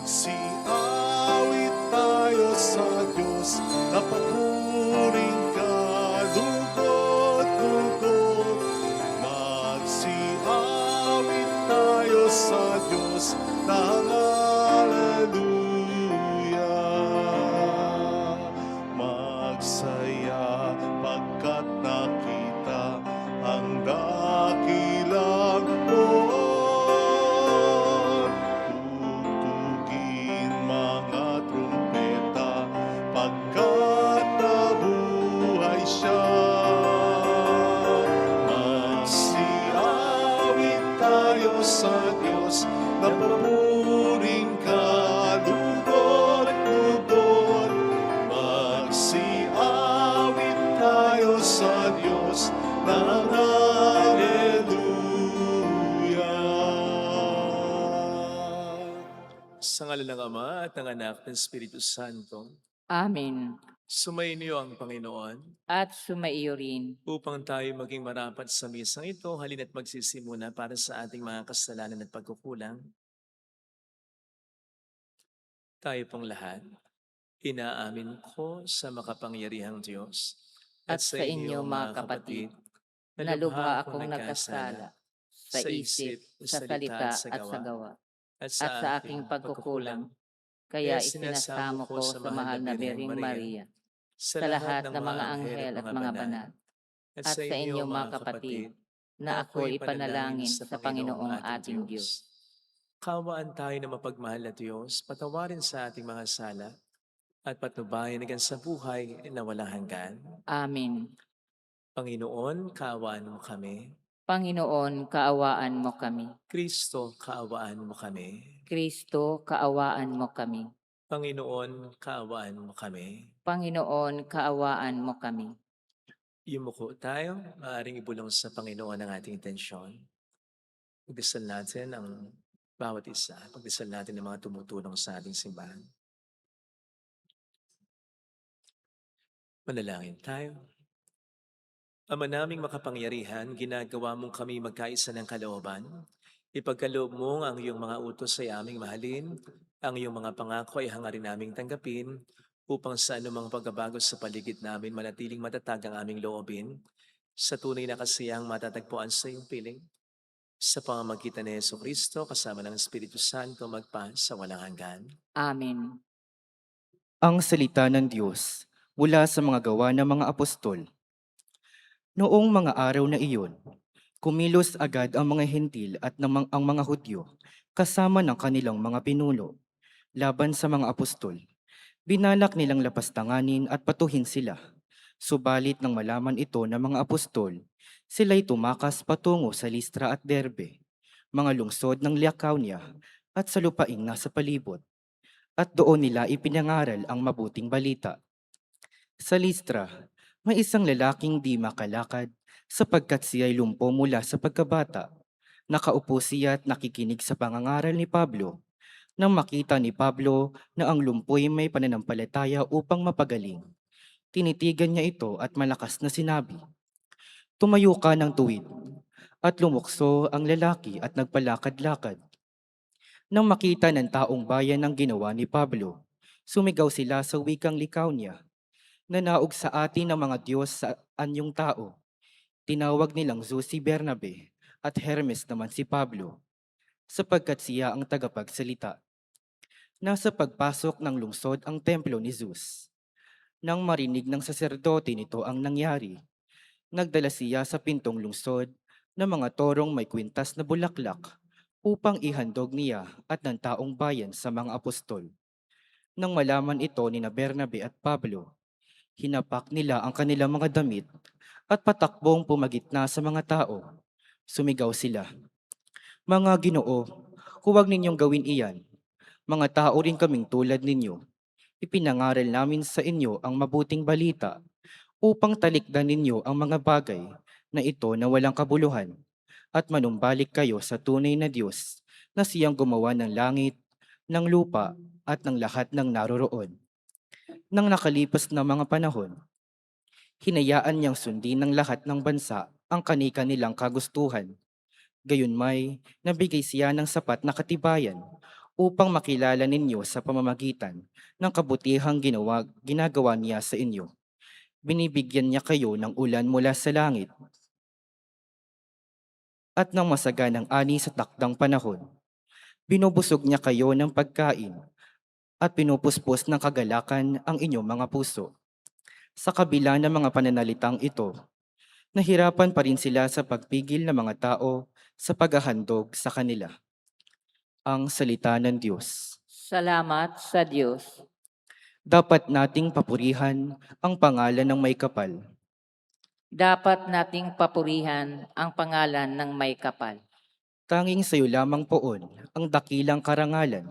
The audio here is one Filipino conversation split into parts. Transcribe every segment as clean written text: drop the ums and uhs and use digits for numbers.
Magsiawit tayo sa Diyos, na papuring ka, lugod-lugod. Magsiawit tayo sa Diyos, ng haleluya. Magsaya pagkat nakita ang dakilang poon. Tugtugin mga trumpeta pagkat nabuhay siya. Magsiawit tayo sa Diyos, na papuring ka, lugod-lugod. Magsiawit tayo sa Diyos, ng haleluya. Sa ngalan ng Ama at ng Anak at ng Espiritu Santo, Amen. sumainyo ang Panginoon At sumaiyo rin. upang tayo maging marapat sa misang ito. Halina't magsisimuna para sa ating mga kasalanan at pagkukulang. Tayo pong lahat, inaamin ko sa makapangyarihang Diyos At sa inyo, mga kapatid, na lubha akong nagkasala sa isip, sa salita at sa gawa, at sa aking pagkukulang. Kaya isinasamo ko sa mahal na Birheng Maria, sa lahat ng mga anghel at mga banal, at sa inyo, mga kapatid, na ako ipanalangin sa Panginoong ating Diyos. Kawaan tayo na mapagmahal na Diyos, patawarin sa ating mga sala, at patnubayan hanggang sa buhay na walang hanggan. Amen. Panginoon, kaawaan mo kami. Panginoon, kaawaan mo kami. Kristo, kaawaan mo kami. Kristo, kaawaan mo kami. Panginoon, kaawaan mo kami. Panginoon, kaawaan mo kami. Yumuko tayo, maaaring ibulong sa Panginoon ang ating intensyon. Pagdasal natin ang bawat isa. Pagdasal natin ang mga tumutulong sa ating simbahan. Manalangin tayo. Ama naming makapangyarihan, ginagawa mong kami magkaisa ng kalooban. Ipagkaloob mo ang iyong mga utos ay aming mahalin, ang iyong mga pangako ay hangarin naming tanggapin, upang sa anumang pagbabago sa paligid namin manatiling matatag ang aming loobin, sa tunay na kasiyang matatagpuan sa iyong piling. Sa pamamagitan ni Jesucristo, kasama ng Espiritu Santo, magpa sa walang hanggan. Amen. Ang salita ng Diyos mula sa mga gawa ng mga apostol. Noong mga araw na iyon, kumilos agad ang mga Hentil at ang mga Hudyo kasama ng kanilang mga pinuno laban sa mga apostol. Binalak nilang lapastanganin at patuhin sila. Subalit nang malaman ito ng mga apostol, sila'y tumakas patungo sa Listra at Derbe, mga lungsod ng Lycaonia at sa lupaing nasa palibot. At doon nila ipinangaral ang mabuting balita. Sa Listra, may isang lalaking di makalakad sapagkat siya'y lumpo mula sa pagkabata. Nakaupo siya at nakikinig sa pangangaral ni Pablo. Nang makita ni Pablo na ang lumpo'y may pananampalataya upang mapagaling, tinitigan niya ito at malakas na sinabi, "Tumayo ka ng tuwid." At lumukso ang lalaki at nagpalakad-lakad. Nang makita ng taong bayan ang ginawa ni Pablo, sumigaw sila sa wikang Lycaonia, "Nanaog sa atin ng mga Diyos sa anyong tao." Tinawag nilang Zeus si Bernabe at Hermes naman si Pablo, sapagkat siya ang tagapagsalita. Nasa pagpasok ng lungsod ang templo ni Zeus. Nang marinig ng saserdote nito ang nangyari, nagdala siya sa pintong lungsod ng mga torong may kwintas na bulaklak upang ihandog niya at ng taong bayan sa mga apostol. Nang malaman ito ni Bernabe at Pablo, hinapak nila ang kanilang mga damit at patakbong pumagitna sa mga tao. Sumigaw sila, "Mga Ginoo, huwag ninyong gawin iyan. Mga tao rin kaming tulad ninyo. Ipinangaral namin sa inyo ang mabuting balita upang talikdan ninyo ang mga bagay na ito na walang kabuluhan at manumbalik kayo sa tunay na Diyos na siyang gumawa ng langit, ng lupa at ng lahat ng naroroon." Nang nakalipas na mga panahon, hinayaan niyang sundin ng lahat ng bansa ang kani-kanilang kagustuhan. Gayunmay, nabigay siya ng sapat na katibayan upang makilala ninyo sa pamamagitan ng kabutihang ginagawa niya sa inyo. Binibigyan niya kayo ng ulan mula sa langit at ng masaganang ani sa takdang panahon. Binubusog niya kayo ng pagkain at pinupuspos ng kagalakan ang inyong mga puso. Sa kabila ng mga pananalitang ito, nahirapan pa rin sila sa pagpigil ng mga tao sa paghahandog sa kanila. Ang salita ng Diyos. Salamat sa Diyos. Dapat nating papurihan ang pangalan ng may kapal. Dapat nating papurihan ang pangalan ng may kapal. Tanging sa iyo lamang poon ang dakilang karangalan.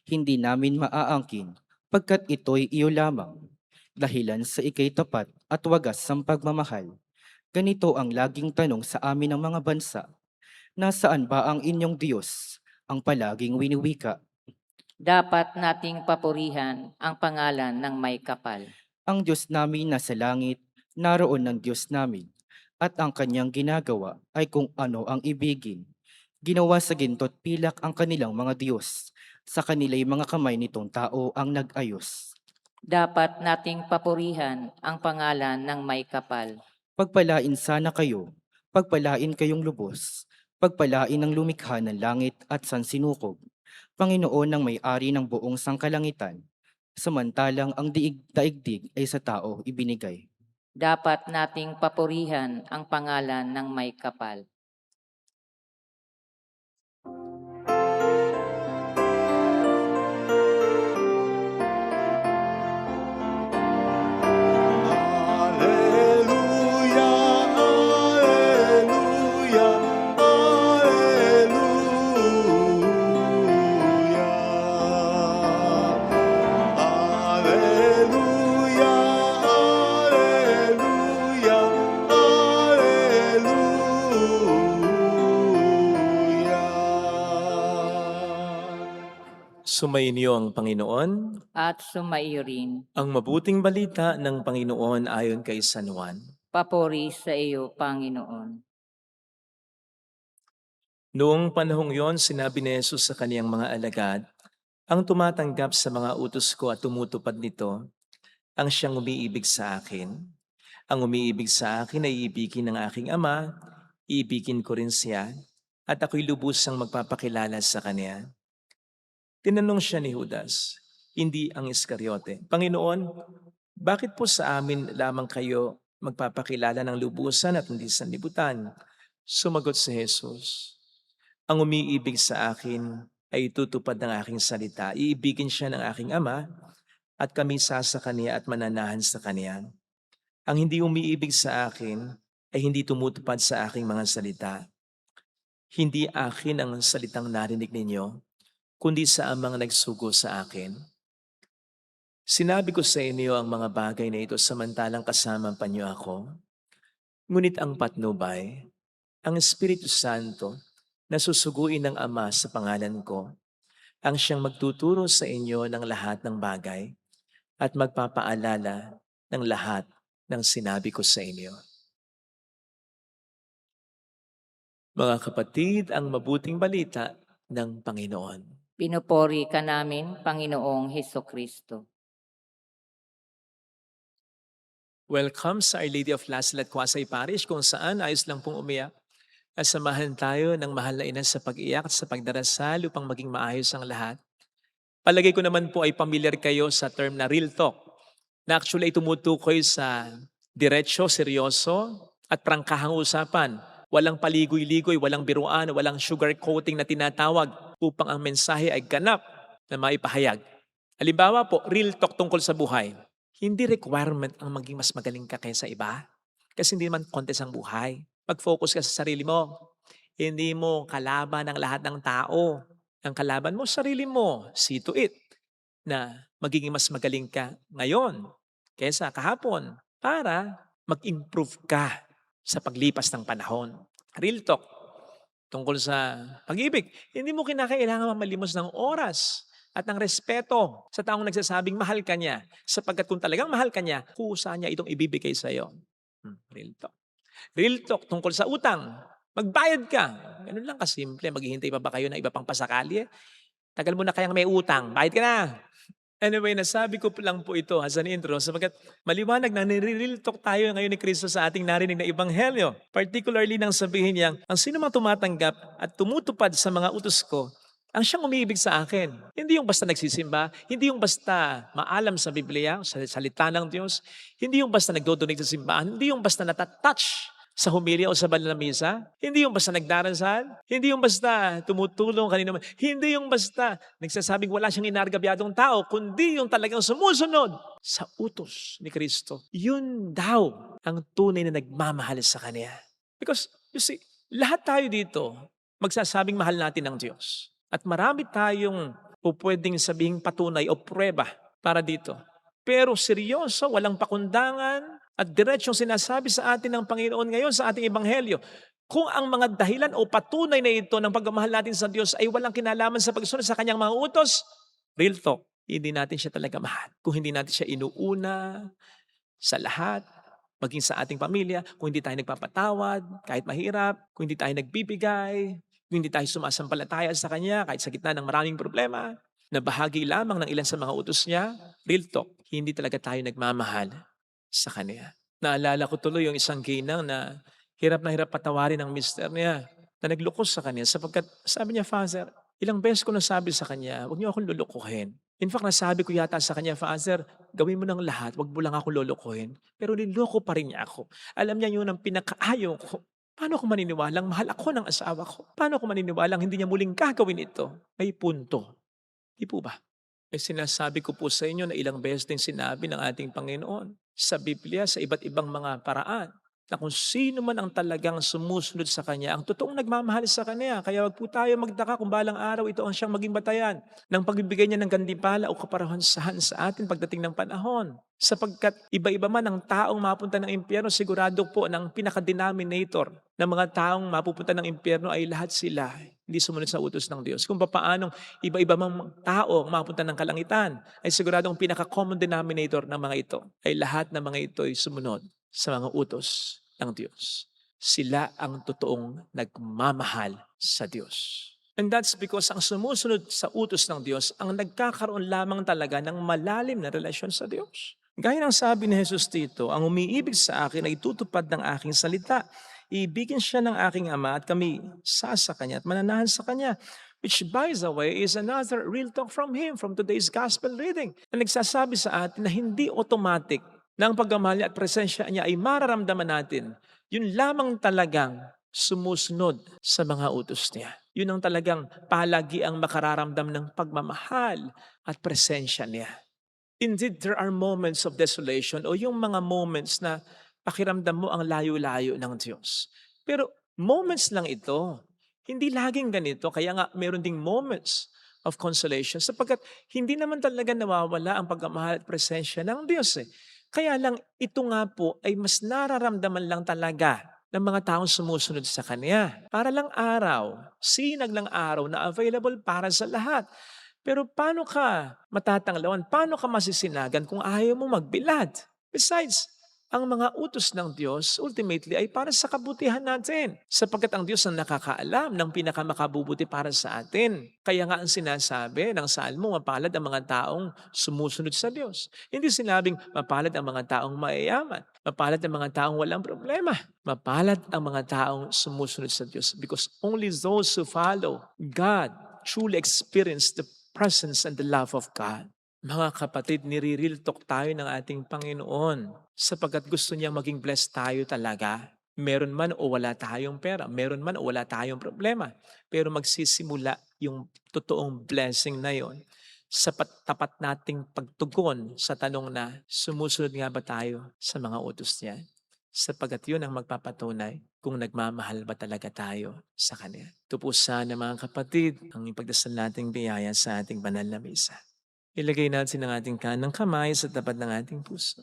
Hindi namin maaangkin pagkat ito'y iyo lamang. Dahilan sa ikay tapat at wagas ng pagmamahal. Ganito ang laging tanong sa amin ng mga bansa. Nasaan ba ang inyong Diyos? Ang palaging winiwika. Dapat nating papurihan ang pangalan ng may kapal. Ang Diyos namin nasa langit, naroon ng Diyos namin, at ang kanyang ginagawa ay kung ano ang ibigin. Ginawa sa ginto't pilak ang kanilang mga Diyos, sa kanila'y mga kamay nitong tao ang nag-ayos. Dapat nating papurihan ang pangalan ng may kapal. Pagpalain sana kayo, pagpalain kayong lubos, pagpalain ng lumikha ng langit at sansinukog, Panginoon ng may-ari ng buong sangkalangitan, samantalang ang daigdig ay sa tao ibinigay. Dapat nating papurihan ang pangalan ng may kapal. Alleluia, alleluia, alleluia. Alleluia, alleluia, alleluia. Sumainyo ang Panginoon, At sumaiyo rin. ang mabuting balita ng Panginoon ayon kay San Juan. Papuri sa iyo, Panginoon. Noong panahong yon, sinabi ni Jesus sa kaniyang mga alagad, ang tumatanggap sa mga utos ko at tumutupad nito, ang siyang umiibig sa akin. Ang umiibig sa akin ay iibigin ng aking Ama, iibigin ko rin siya, at ako'y lubusang magpapakilala sa kaniya. Tinanong siya ni Judas, hindi ang Iscariote, Panginoon, bakit po sa amin lamang kayo magpapakilala ng lubusan at hindi sanlibutan? Sumagot si Jesus, ang umiibig sa akin ay tutupad ng aking salita. Iibigin siya ng aking Ama at kami sa kaniya at mananahan sa kaniya. Ang hindi umiibig sa akin ay hindi tumutupad sa aking mga salita. Hindi akin ang salitang narinig ninyo, kundi sa Amang nagsugo sa akin. Sinabi ko sa inyo ang mga bagay na ito samantalang kasama pa niyo ako. Ngunit ang patnubay, ang Espiritu Santo, na susuguin ng Ama sa pangalan ko, ang siyang magtuturo sa inyo ng lahat ng bagay at magpapaalala ng lahat ng sinabi ko sa inyo. Mga kapatid, ang mabuting balita ng Panginoon. Pinupuri ka namin, Panginoong Hesukristo. Welcome sa Our Lady of Lasal at Quasay Parish kung saan ayos lang pong umiyak. Samahan tayo ng mahal na ina sa pag-iyak at sa pagdarasal upang maging maayos ang lahat. Palagay ko naman po ay familiar kayo sa term na real talk, na actually ay tumutukoy sa diretsyo, seryoso at prangkahang usapan. Walang paligoy-ligoy, walang biruan, walang sugar coating na tinatawag upang ang mensahe ay ganap na maipahayag. Halimbawa po, real talk tungkol sa buhay. Hindi requirement ang maging mas magaling ka kaysa iba. Kasi hindi naman contest ang buhay. Mag-focus ka sa sarili mo. Hindi mo kalaban ang lahat ng tao. Ang kalaban mo, sarili mo. See to it na magiging mas magaling ka ngayon kaysa kahapon para mag-improve ka sa paglipas ng panahon. Real talk tungkol sa pag-ibig. Hindi mo kinakailangan mamalimos ng oras at ng respeto sa taong nagsasabing mahal ka niya. Sapagkat kung talagang mahal ka niya, kusa niya itong ibibigay sa iyo. Real talk. Real talk tungkol sa utang. Magbayad ka. Ganun lang kasimple. Maghihintay pa ba kayo na iba pang pasakali? Tagal mo na kayang may utang, bayad ka na. Anyway, nasabi ko lang po ito as an intro sapagkat maliwanag na nire-real talk tayo ngayon ni Kristo sa ating narinig na ebanghelyo. Particularly nang sabihin niya, ang sino mang tumatanggap at tumutupad sa mga utos ko, ang siyang umiibig sa akin. Hindi yung basta nagsisimba, hindi yung basta maalam sa Biblia, sa salita ng Diyos, hindi yung basta nagdodonate sa simbahan, hindi yung basta natatouch sa humilya o sa banal na misa, hindi yung basta nagdarasal, hindi yung basta tumutulong kanino man, hindi yung basta nagsasabing wala siyang inargabyadong tao, kundi yung talagang sumusunod sa utos ni Kristo. Yun daw ang tunay na nagmamahal sa Kanya. Because, you see, lahat tayo dito magsasabing mahal natin ng Diyos. At marami tayong pwedeng sabihing patunay o prueba para dito. Pero seryoso, walang pakundangan, at diretsyong sinasabi sa atin ng Panginoon ngayon sa ating ebanghelyo, kung ang mga dahilan o patunay na ito ng pagmamahal natin sa Diyos ay walang kinalaman sa pagsunod sa Kanyang mga utos, real talk, hindi natin siya talaga mahal. Kung hindi natin siya inuuna sa lahat, maging sa ating pamilya, kung hindi tayo nagpapatawad, kahit mahirap, kung hindi tayo nagbibigay, kung hindi tayo sumasampalataya sa Kanya, kahit sa gitna ng maraming problema, na bahagi lamang ng ilan sa mga utos niya, real talk, hindi talaga tayo nagmamahal sa Kanya. Naalala ko tuloy yung isang ginang na hirap patawarin ng mister niya na naglukos sa Kanya sapagkat sabi niya, Father, ilang beses ko nasabi sa Kanya, huwag niyo akong lulukuhin. In fact, nasabi ko yata sa Kanya, Father, gawin mo ng lahat, huwag mo lang ako lulukuhin. Pero niloko pa rin niya ako. Alam niya yun ang pinakaayaw ko. Paano ko maniniwalang mahal ako ng asawa ko? Paano ko maniniwalang hindi niya muling gagawin ito? May punto. Di po ba? Sinasabi ko po sa inyo na ilang beses din sinabi ng ating Panginoon sa Biblia sa iba't ibang mga paraan na kung sino man ang talagang sumusunod sa Kanya, ang totoong nagmamahal sa Kanya. Kaya wag po tayo magdaka kung balang araw ito ang siyang maging batayan ng pagbibigay niya ng gantimpala o kaparahansahan sa atin pagdating ng panahon. Sapagkat iba-iba man ang taong mapunta ng impyerno, sigurado po ng pinaka-denominator ng mga taong mapupunta ng impyerno ay lahat sila hindi sumunod sa utos ng Diyos. Kung paanong iba-iba mang tao mapunta ng kalangitan, ay siguradong pinaka-common denominator ng mga ito ay lahat ng mga ito ay sumunod sa mga utos ng Diyos. Sila ang totoong nagmamahal sa Diyos. And that's because ang sumusunod sa utos ng Diyos ang nagkakaroon lamang talaga ng malalim na relasyon sa Diyos. Gaya ng sabi ni Jesus dito, ang umiibig sa akin ay tutupad ng aking salita. Ibigin siya ng aking Ama at kami sa Kanya at mananahan sa Kanya. Which by the way is another real talk from Him from today's gospel reading. Na nagsasabi sa atin na hindi automatic na ang pagmamahal niya at presensya niya ay mararamdaman natin. Yun lamang talagang sumusunod sa mga utos niya. Yun ang talagang palagi ang makararamdam ng pagmamahal at presensya niya. Indeed, there are moments of desolation o yung mga moments na pakiramdam mo ang layo-layo ng Diyos. Pero moments lang ito. Hindi laging ganito. Kaya nga meron ding moments of consolation sapagkat hindi naman talaga nawawala ang pagmamahal at presensya ng Diyos. Kaya lang ito nga po ay mas nararamdaman lang talaga ng mga taong sumusunod sa Kanya. Para lang araw, sinag lang araw na available para sa lahat. Pero paano ka matatanglawan? Paano ka masisinagan kung ayaw mo magbilad? Besides, ang mga utos ng Diyos ultimately ay para sa kabutihan natin. Sapagkat ang Diyos ang nakakaalam ng pinakamakabubuti para sa atin. Kaya nga ang sinasabi ng Salmo, mapalad ang mga taong sumusunod sa Diyos. Hindi sinabing mapalad ang mga taong mayayaman. Mapalad ang mga taong walang problema. Mapalad ang mga taong sumusunod sa Diyos. Because only those who follow God truly experience the presence and the love of God. Mga kapatid, nire-real talk tayo ng ating Panginoon sapagkat gusto niyang maging blessed tayo talaga. Meron man o wala tayong pera, meron man o wala tayong problema, pero magsisimula yung totoong blessing na yon sa tapat nating pagtugon sa tanong na sumusunod nga ba tayo sa mga utos niya? Sapagkat yun ang magpapatunay kung nagmamahal ba talaga tayo sa Kanya. Ito po sana mga kapatid ang ipagdasal nating biyaya sa ating banal na misa. Ilagay natin ang ating kanang kamay sa tapat ng ating puso.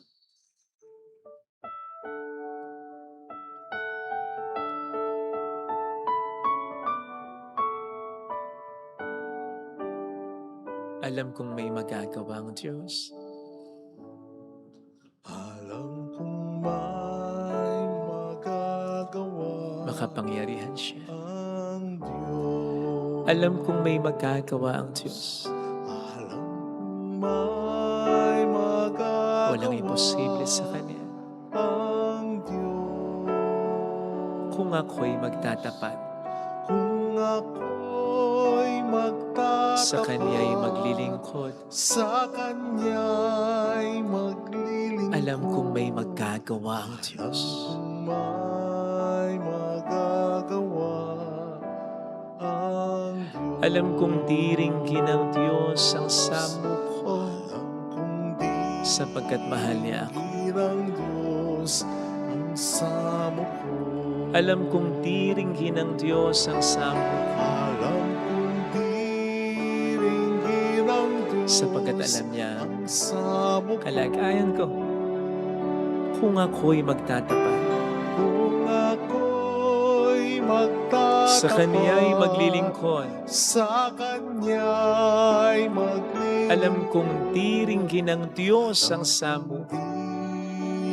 Alam kong may magagawa ang Diyos. Alam kong may magagawa Makapangyarihan siya. ang Diyos. Alam kong may magagawa ang Diyos. Alam kong may magagawa Walang imposible sa Kanya. ang Diyos. Kung ako'y magtatapat, Kung ako'y magtatapat sa Kanya'y maglilingkod, sa Kanya'y maglilingkod, alam kong may magagawa ang Diyos. kung may magagawa ang Diyos. Alam kong diringgin ng Diyos ang samo ko, Alam kong di sapagkat mahal niya ako. ng Diyos ang samo ko. Alam kong diringgin ng Diyos ang samo ko, Alam kong diringgin ng Diyos sapagkat alam niya ang samo ko. kalagayan ko. Kung ako'y magtatapat, Kung ako'y magtatapat sa Kanya'y maglilingkod, sa Kanya'y maglilingkod, alam kong diringgin ng Diyos ang samo ko.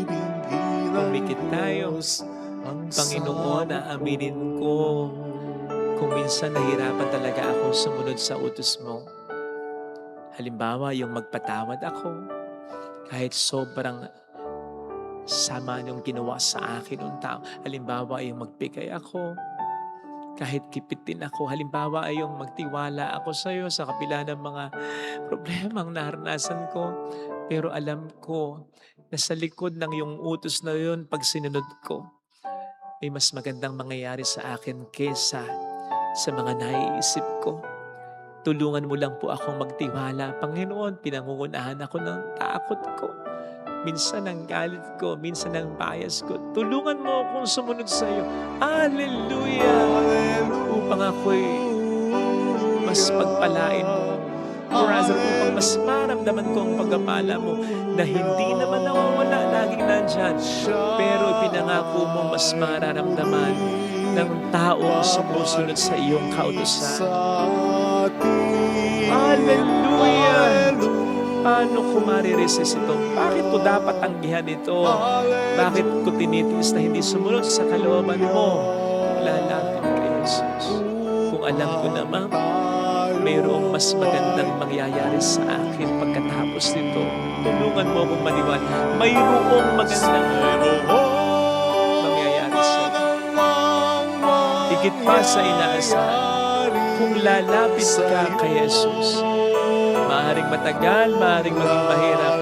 diringgin ng Umikit tayo. Diyos ang Panginoon, aaminin ko kung minsan nahirapan talaga akong sumunod sa utos mo. Halimbawa, yung magpatawad ako kahit sobrang sama niyong ginawa sa akin ng tao. Halimbawa, yung magbigay ako kahit kipitin ako. Halimbawa, ay yung magtiwala ako sa iyo sa kabila ng mga problemang naranasan ko. Pero alam ko na sa likod ng iyong utos na yun, pag sinunod ko, may mas magandang mangyayari sa akin kesa sa mga naiisip ko. Tulungan mo lang po akong magtiwala. Panginoon, pinangungunahan ako ng takot ko. Minsan ng galit ko, minsan ng bias ko. Tulungan mo akong sumunod sa iyo. Hallelujah! Upang ako'y mas pagpalain mo. Or rather, upang mas maramdaman ko ang pagpapala mo na hindi naman nawawala, laging nandyan. Pero ipinangako mo mas mararamdaman ng taong sumusunod sa iyong kautusan. Hallelujah! Paano ko mariresist ito? Bakit ko dapat tanggihan ito? Bakit ko tinitiis na hindi sumunod sa kalooban mo? Lalapit kay Jesus. Kung alam ko naman, mayroong mas magandang mangyayari sa akin pagkatapos nito. Tulungan mo akong maniwala. Mayroong magandang mangyayari sa akin. Higit pa sa inaasahan. Kung lalapit ka kay Jesus, maaaring matagal, maaaring maging mahirap,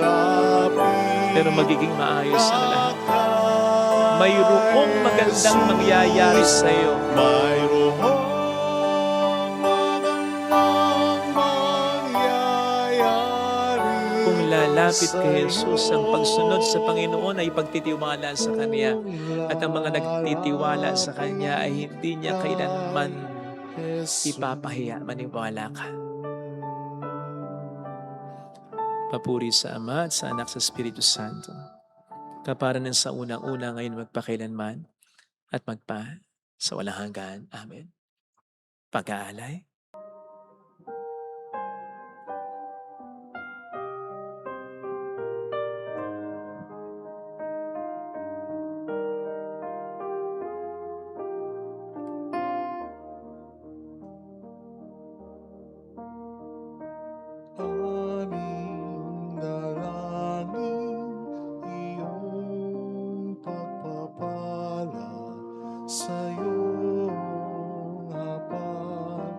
pero magiging maayos ang lahat. Mayroong magandang mangyayari sa iyo. Kung lalapit kay Jesus, ang pagsunod sa Panginoon ay pagtitiwala sa Kanya. At ang mga nagtitiwala sa Kanya ay hindi niya kailanman ipapahiya. Maniwala ka. Papuri sa Ama at sa Anak sa Espiritu Santo. Kapara ng sa unang-una ngayon magpakailanman at magpa sa walang hanggan. Amen. Pag-aalay. Aming dalangin, iyong pagpapala sa iyong hapag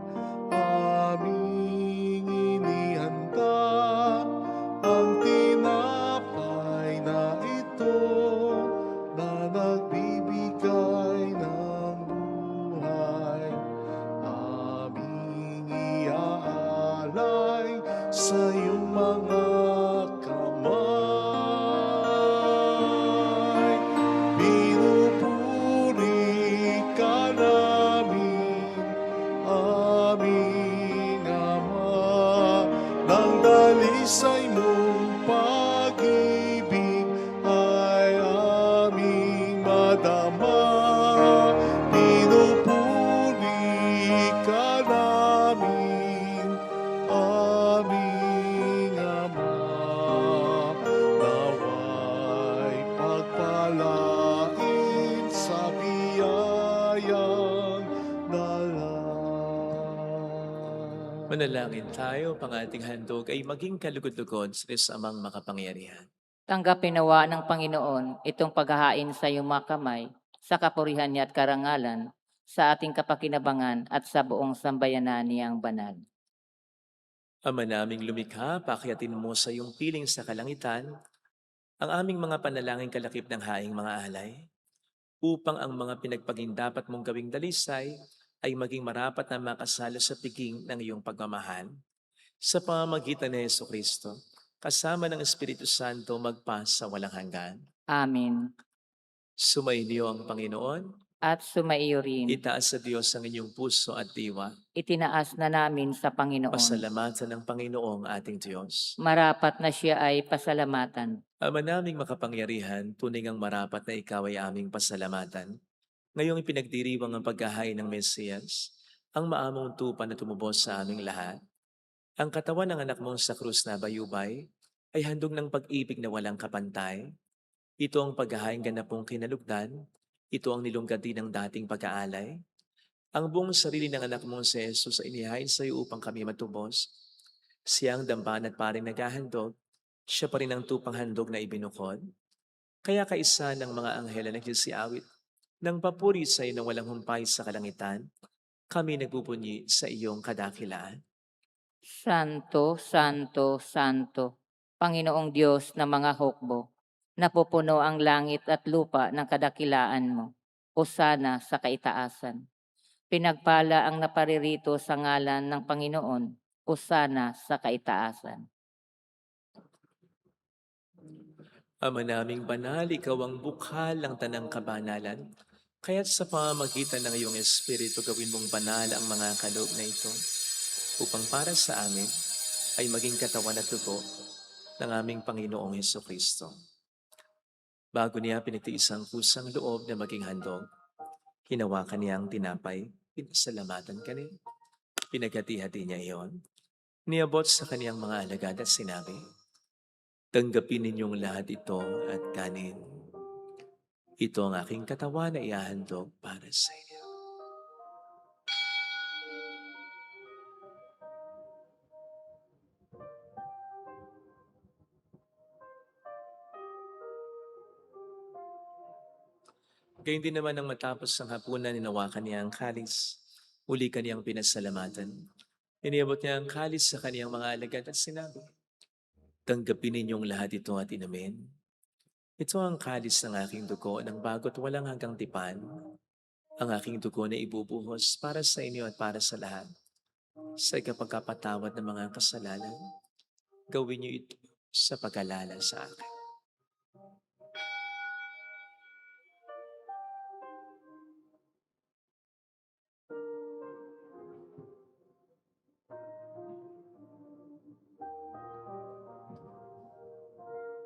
Manalangin tayo, pang ating handog ay maging kalugod-lugod sa Diyos amang makapangyarihan. Tanggapin nawa ng Panginoon itong paghahain sa iyong mga kamay, sa kapurihan niya at karangalan, sa ating kapakinabangan at sa buong sambayanan niyang banal. Ama naming lumikha, paakyatin mo sa iyong piling sa kalangitan ang aming mga panalangin kalakip ng haing mga alay, upang ang mga pinagpagindapat mong gawing dalisay ay maging marapat na makasalo sa piging ng iyong pagmamahal. Sa pamamagitan ni Yesu Kristo, kasama ng Espiritu Santo magpa sa walang hanggan. Amen. Sumainyo ang Panginoon, At sumaiyo rin, itaas sa Diyos ang inyong puso at diwa. itinaas na namin sa Panginoon. Pasalamatan ng Panginoong ating Diyos. Marapat na siya ay pasalamatan. Ama naming makapangyarihan, tunay ngang marapat na ikaw ay aming pasalamatan. Ngayong ipinagdiriwang ang paghahain ng Mesiyas, ang maamong tupa na tumubos sa aming lahat. Ang katawan ng anak mong sa krus na bayubay ay handog ng pag-ibig na walang kapantay. Ito ang paghahain ganapong kinalugdan. Ito ang nilunggad din ng dating pag-aalay. Ang buong sarili ng anak mong si Jesus ay inihain sa iyo upang kami matubos. Siya ang damban at paring naghahandog. Siya pa rin ang tupang handog na ibinukod. Kaya kaisa ng mga anghel na nagsisiawit ng papuri sa iyo na walang humpay sa kalangitan, kami nagbubunyi sa iyong kadakilaan. Santo, Santo, Santo, Panginoong Diyos ng mga hukbo, napupuno ang langit at lupa ng kadakilaan mo. Hosana sa kaitaasan. Pinagpala ang naparirito sa ngalan ng Panginoon. Hosana sa kaitaasan. Ama naming banal, ikaw ang bukhal ng tanang kabanalan. Kaya't sa pamamagitan ng iyong Espiritu, gawin mong banal ang mga kaloob na ito, upang para sa amin ay maging katawan at dugo ng aming Panginoong Heso Kristo. Bago niya pinagtiis ang kusang loob na maging handog, hinawakan niya ang tinapay, pinasalamatan kaniya, pinaghati-hati niya iyon, niabot sa kaniyang mga alagad at sinabi, tanggapin ninyong lahat ito at kanin. Ito ang aking katawan na ihahandog para sa inyo. Gayun din naman nang matapos ang hapunan, ninawakan niya ang kalis. Uli kaniyang pinasalamatan. Iniabot niya ang kalis sa kaniyang mga alagad at sinabi, tanggapin ninyong lahat ito at inumin. Ito ang kalis ng aking dugo ng bago't walang hanggang tipan. Ang aking dugo na ibubuhos para sa inyo at para sa lahat. Sa ikapagkapatawad ng mga kasalanan, gawin niyo ito sa pag-alala sa akin.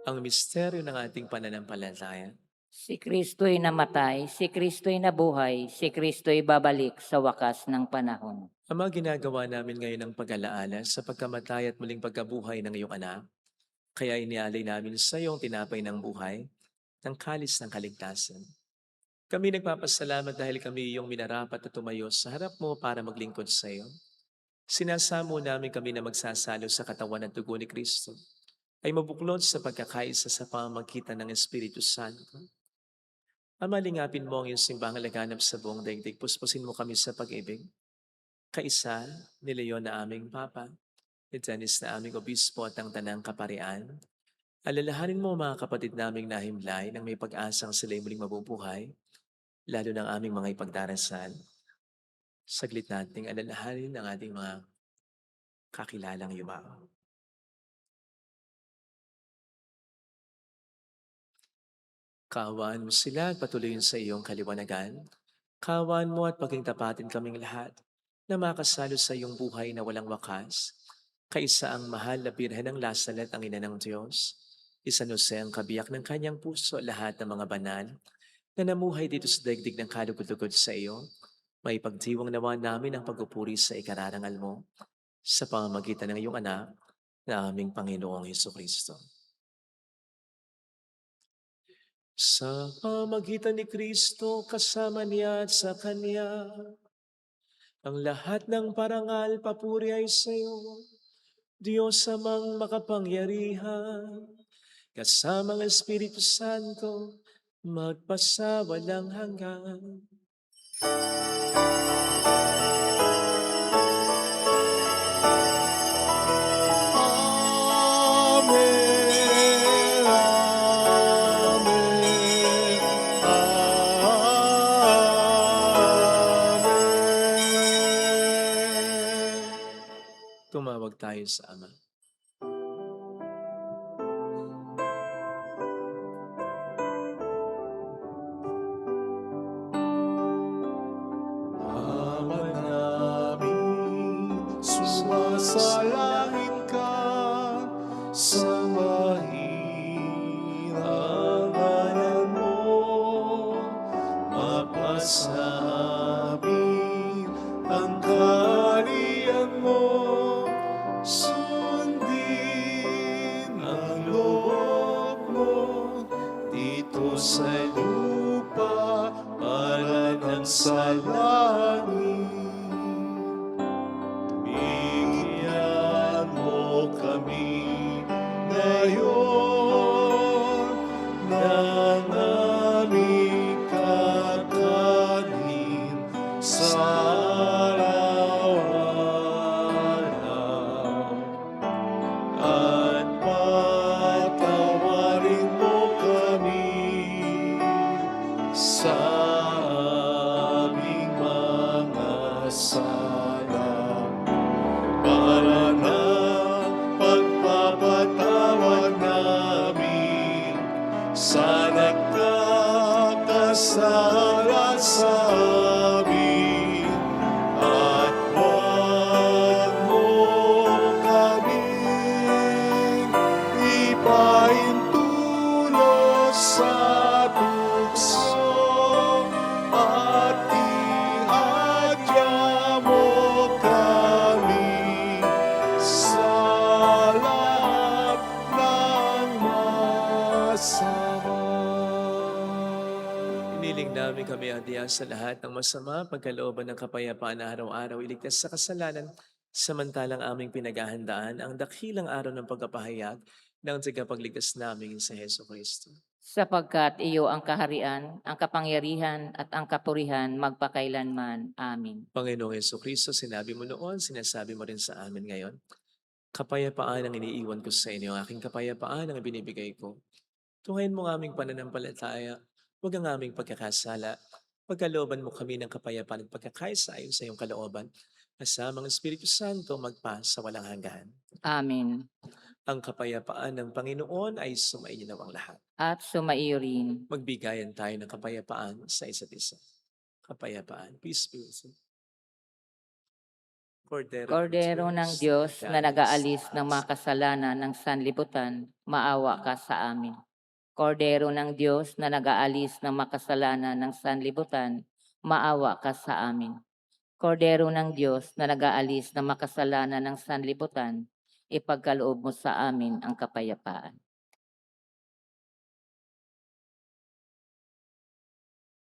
Ang misteryo ng ating pananampalataya, Si Kristo'y namatay, si Kristo'y nabuhay, si Kristo'y babalik sa wakas ng panahon. Ama, ginagawa namin ngayon ang pag-alaala sa pagkamatay at muling pagkabuhay ng iyong anak. Kaya inialay namin sa iyong tinapay ng buhay, ng kalis ng kaligtasan. Kami nagpapasalamat dahil kami iyong minarapat at tumayo sa harap mo para maglingkod sa iyo. Sinasamo namin kami na magsasalo sa katawan at dugo ni Kristo ay mabuklod sa pagkakaisa sa pamamagitan ng Espiritu Santo. Ama, lingapin mo ang iyong simbahang laganap sa buong daigdig. Puspusin mo kami sa pag-ibig. Kaisa ni Leon na aming Papa, ni Dennis na aming Obispo at ang Tanang Kaparian. Alalahanin mo mga kapatid naming nahimlay nang may pag-asang sila'y muling mabubuhay, lalo ng aming mga ipagdarasal. Saglit nating alalahanin ang ating mga kakilalang yumao. Kaawaan mo sila at patuloyin sa iyong kaliwanagan. Kaawaan mo at paging tapatin kaming lahat na makasalo sa iyong buhay na walang wakas. Kaisa ang mahal na Birhen ng Lasalet, ang ina ng Diyos. Isa Jose ang kabiyak ng kanyang puso, lahat ng mga banal na namuhay dito sa daigdig ng kalugod-lugod sa iyo. May pagdiwang nawa namin ang pagpupuri sa ikararangal mo sa pamamagitan ng iyong anak na aming Panginoong Heso Kristo. Sa pamamagitan ni Kristo, kasama niya at sa Kanya, Ang lahat ng parangal, papuri ay sa iyo, Diyos amang makapangyarihan, kasama ng Espiritu Santo, magpasawalang hanggan. Amen. Amen. Amen. Tumawag tayo sa Ama. Ama namin, sumasalangit ka, sambahin ang ngalan mo, mapasa amin ang kaharian mo, sundin ang loob mo, dito sa lupa para ng sa langit. Bigyan mo kami ngayon ng aming kakanin sa araw-araw. At patawarin mo kami sa aming mga sala, para ng pagpapatawad namin sa nagkakasala sa amin. At huwag mo kaming ipahintulot sa tukso, at ihadya mo kami sa lahat ng masama. Iniling namin kami hadiya sa lahat ng masama, pagkalooban ng kapayapaan na araw-araw, iligtas sa kasalanan, samantalang aming pinaghahandaan ang dakilang araw ng pagkapahayag ng tagapagligtas namin sa Heso Kristo. Sapagkat iyo ang kaharian, ang kapangyarihan at ang kapurihan magpakailanman. Amin. Panginoong Heso Kristo, sinabi mo noon, sinasabi mo rin sa amin ngayon, kapayapaan ang iniiwan ko sa inyo, aking kapayapaan ang binibigay ko. Tuhayin mo ang aming pananampalataya, huwag ang aming pagkakasala. Pagkalooban mo kami ng kapayapaan at pagkakaisa ayon sa iyong kalooban, kasama ang Espiritu Santo magpa sa walang hanggan. Amin. Ang kapayapaan ng Panginoon ay sumainyo nawang lahat. At sumaiyo rin. Magbigayan tayo ng kapayapaan sa isa't isa. Kapayapaan. Peace be with you. Kordero ng Diyos na nag-aalis ng mga kasalanan ng sanlibutan, maawa ka sa amin. Kordero ng Diyos na nag-aalis ng mga kasalanan ng sanlibutan, maawa ka sa amin. Kordero ng Diyos na nag-aalis ng mga kasalanan ng sanlibutan, ipagkaloob mo sa amin ang kapayapaan.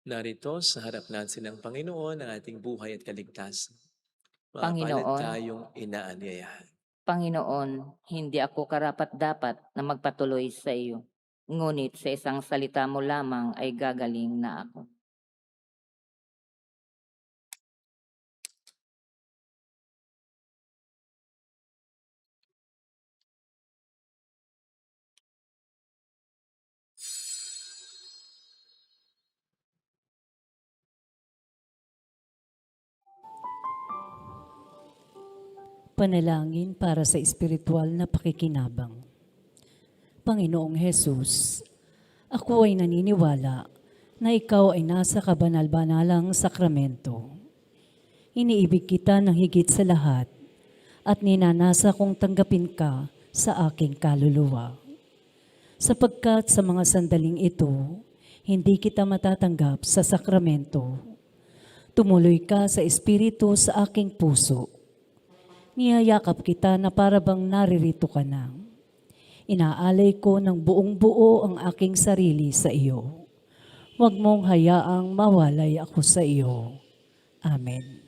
Narito sa harap natin ng Panginoon ang ating buhay at kaligtasan. Panginoon. Mapalad tayong inaanyayahan. Panginoon, hindi ako karapat-dapat na magpatuloy sa iyo. Ngunit sa isang salita mo lamang ay gagaling na ako. Panalangin para sa espiritual na pakikinabang. Panginoong Hesus, ako ay naniniwala na ikaw ay nasa kabanal-banalang sakramento. Iniibig kita ng higit sa lahat at ninanasa kong tanggapin ka sa aking kaluluwa. Sapagkat sa mga sandaling ito, hindi kita matatanggap sa sakramento. Tumuloy ka sa espiritu sa aking puso. Niyayakap kita na parabang naririto ka na. Inaalay ko ng buong buo ang aking sarili sa iyo. Huwag mong hayaang mawalay ako sa iyo. Amen.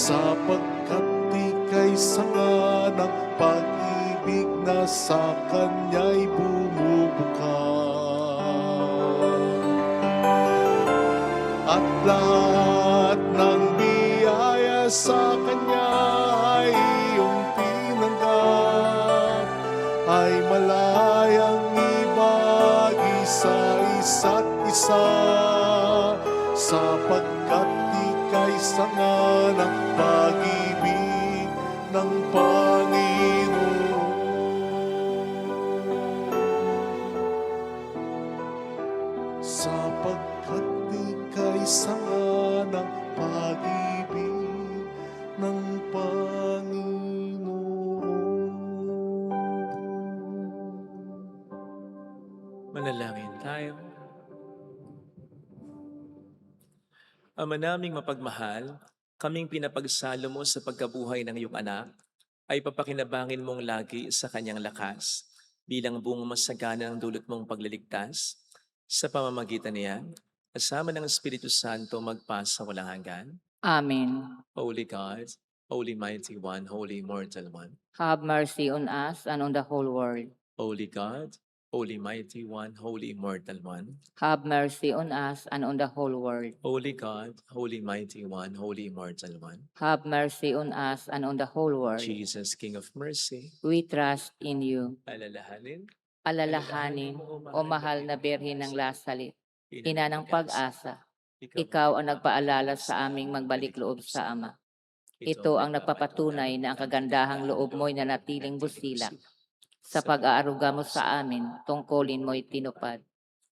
sapagkat ika'y sanga ng pag-ibig na sa Kanya'y bumubukas. At lahat ng biyaya sa Kanya ay iyong tinanggap, ay malayang ibagi sa isa't isa, sapagkat ika'y sanga ng pag-ibig ng Panginoon. Sapagkat ika'y sanga ng pag-ibig ng Panginoon. Manalangin tayo. Ama naming mapagmahal, kaming pinapagsalo mo sa pagkabuhay ng iyong anak, ay papakinabangin mong lagi sa kanyang lakas, bilang buong masagana ng dulot mong pagliligtas, sa pamamagitan niya, kasama ng Espiritu Santo magpasa walang hanggan. Amen. Holy God, Holy Mighty One, Holy Immortal One. Have mercy on us and on the whole world. Holy God, Holy Mighty One, Holy Immortal One. Have mercy on us and on the whole world. Holy God, Holy Mighty One, Holy Immortal One. Have mercy on us and on the whole world. Jesus, King of Mercy, We trust in you. alalahanin, Alalahanin, o mahal na Birhen ng Lasalit, ina ng pag-asa, ikaw ang nagpaalala sa aming magbalik loob sa Ama. Ito ang nagpapatunay na ang kagandahang loob mo'y nanatiling busilak. Sa pag-aaruga mo sa amin, tungkulin mo'y tinupad.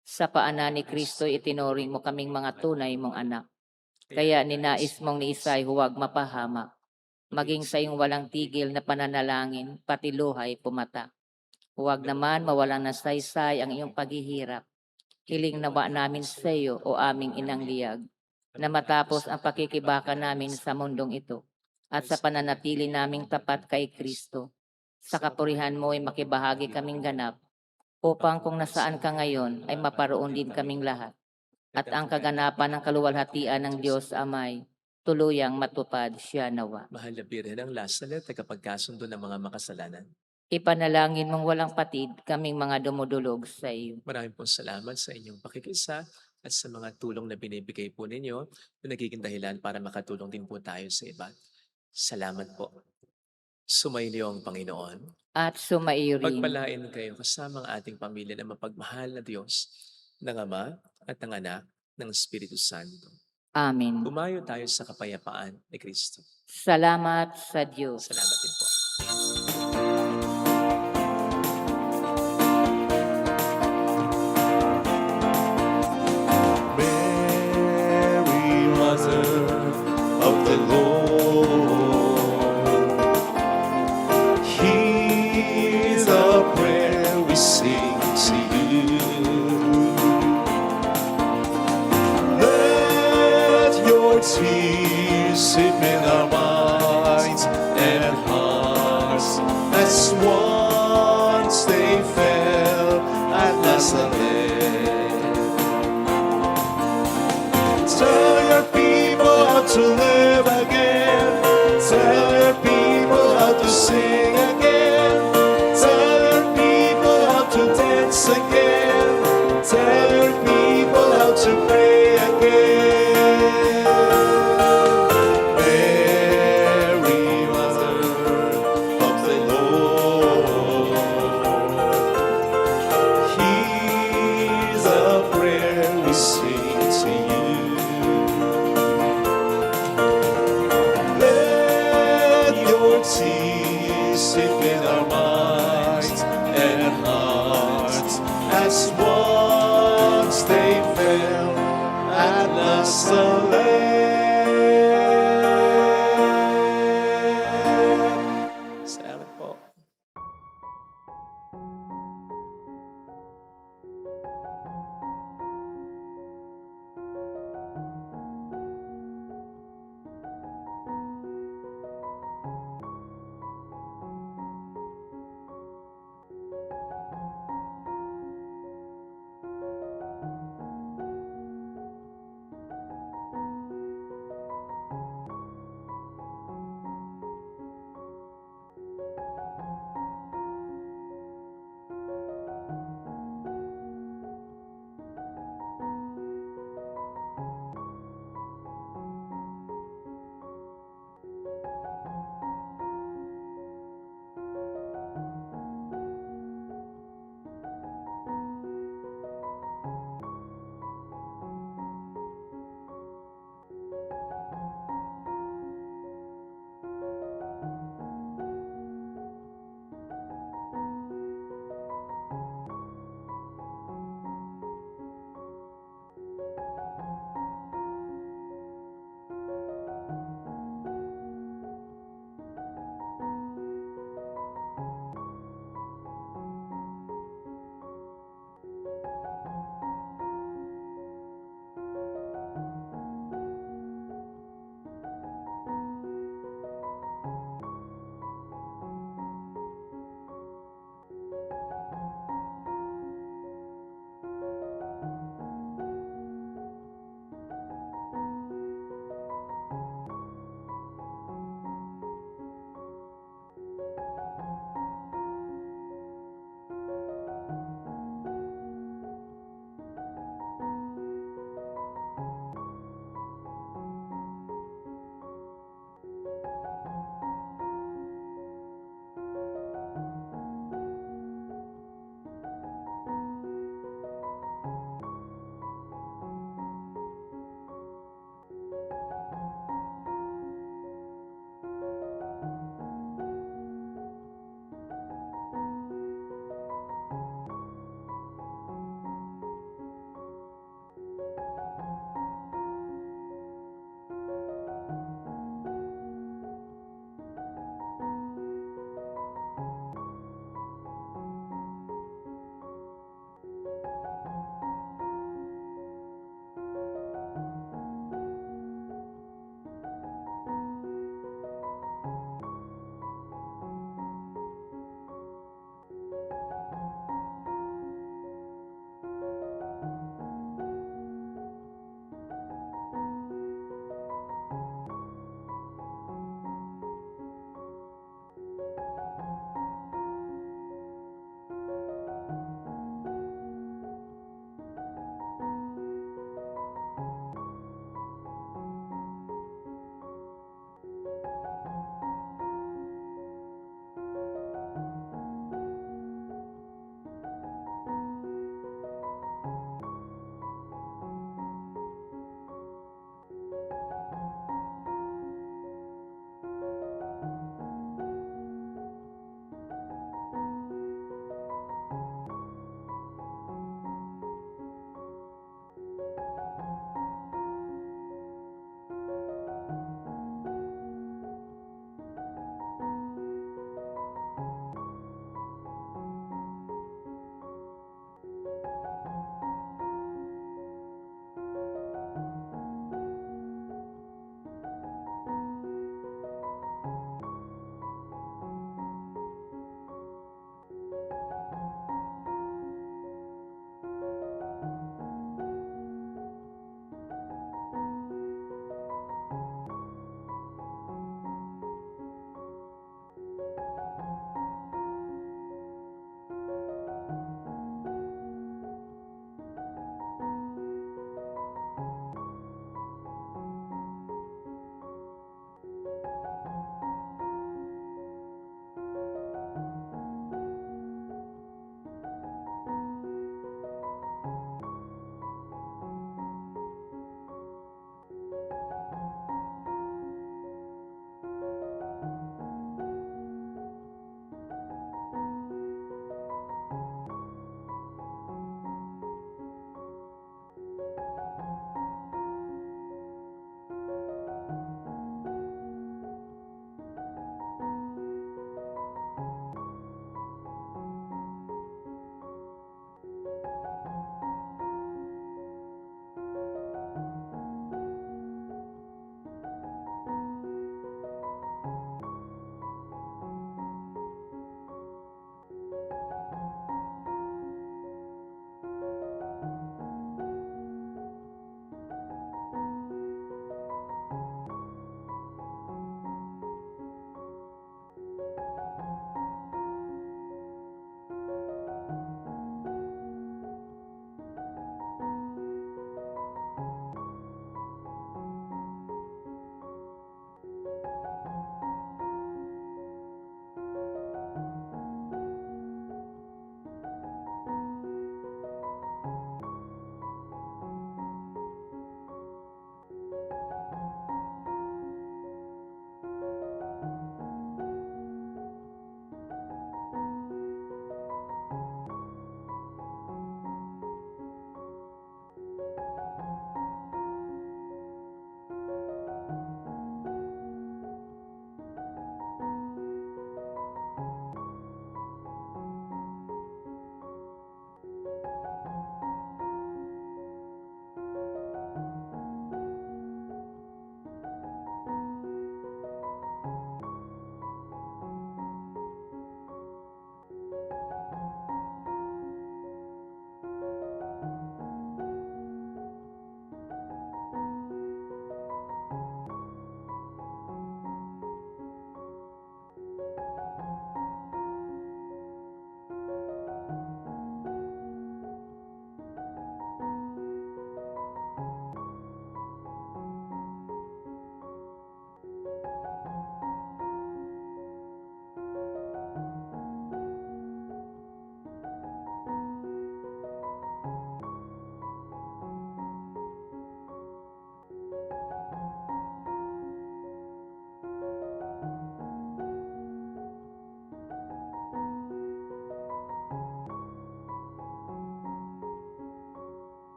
Sa paanan ni Kristo'y itinuring mo kaming mga tunay mong anak. Kaya ninais mong ni Isay huwag mapahamak. Maging sa iyong walang tigil na pananalangin, pati luhay pumatak. Huwag naman mawalang nasaysay ang iyong paghihirap. Hiling nawa namin sa iyo, o aming inang liyag, na matapos ang pakikibaka namin sa mundong ito, at sa pananatili naming tapat kay Kristo, sa kapurihan mo ay makibahagi kaming ganap, upang kung nasaan ka ngayon ay maparoon din kaming lahat. At ang kaganapan ng kaluwalhatian ng Diyos Amay, tuluyang matupad siya nawa. mahal na Birhen ng Lasalet, tagapagkasundo ng mga makasalanan. Ipanalangin mong walang patid kaming mga dumudulog sa iyo. Maraming pong salamat sa inyong pakikisa at sa mga tulong na binibigay po ninyo na nagiging dahilan para makatulong din po tayo sa iba. Salamat po. Sumainyo ang Panginoon. At sumaiyo rin. Pagpalain kayo kasama ang ating pamilya na mapagmahal na Diyos, ng Ama at ng Anak, ng Espiritu Santo. Amen. Umayo tayo sa kapayapaan ni Kristo. Salamat sa Diyos. Salamat din po. Mary, Mother of the Lord, hear the prayer we sing to you. Let your tears sip in our minds and hearts as once they fell at Nazareth. Tell your people how to live again. Tell